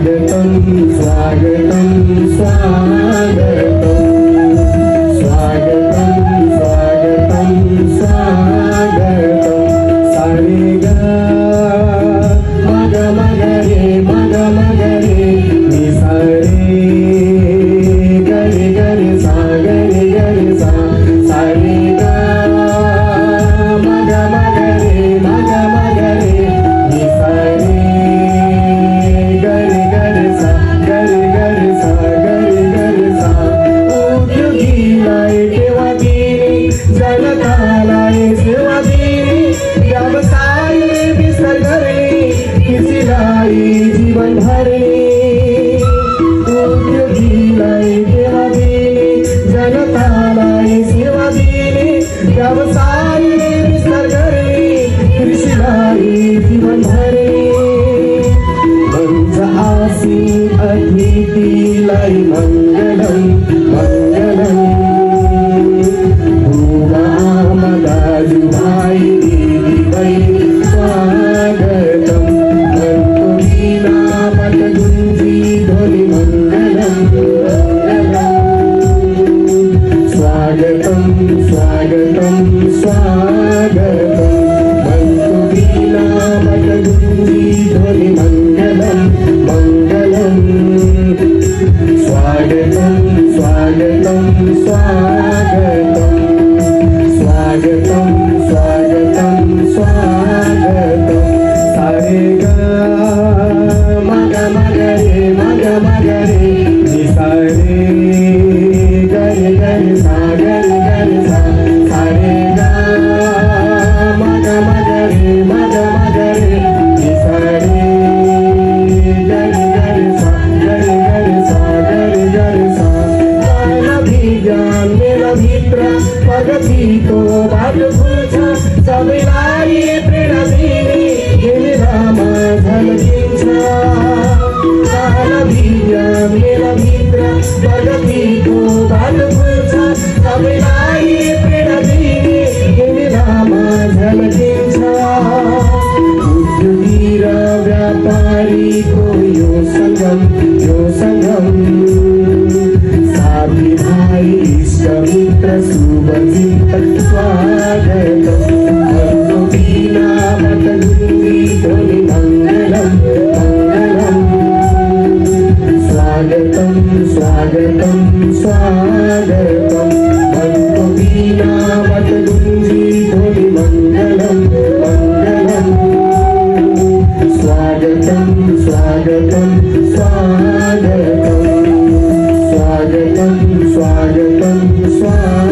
स्वागतं स्वागतं स्वागतं स्वागतं स्वागतं स्वागतं सारे ग मग मग रे नि सारे गरे गरे सा सारे ग मग मग रे नि सारे गरे गरे सा उद्योगीलाय ठेवा दिनी जनतालाय सेवा दिनी व्यवसायी विसर्गले किसीलाही जीवन भरले उद्योगीलाय ठेवा दिनी जनतालाय सेवा दिनी व्यवसायी विसर्गले किसीलाही जीवन भरले मंच आसीन अतिथीलाय मंगलम मंगलम भूमामदाजु भाई दीदी स्वागतम मंतुलीना पटगुंजी ध्वनि मंगलम स्वागतम स्वागतम स्वागतम मंतुलीना पटगुंजी ध्वनि मंगलम मंगलम स्वागतं स्वागतं स्वागतं स्वागतं स्वागतं स्वागतं सारे ग मग मग रे नि सारे गरे गरे सा सारे ग मग मग रे नि सारे गरे गरे सा मेरा मित्र प्रगति को बालभूष सबैलाई प्रेरणा दिने मेरामा झल्किन्छ मेरा मित्र प्रगति को बालभूष सबैलाई प्रेरणा दिने मेरामा झल्किन्छ उद्योगी र व्यापारीको यो सङ्गम साथी भाइ इष्ट मित्र शुभचिन्तक स्वागतम् मंतुलीना पटगुंजी ध्वनि मंगलम मंगलम स्वागतं स्वागतं स्वागतं मंतुलीना पटगुंजी ध्वनि मंगलम मंगलम स्वागतं स्वागतं स्वागतं स्वागतं स्वागतं स्वागतं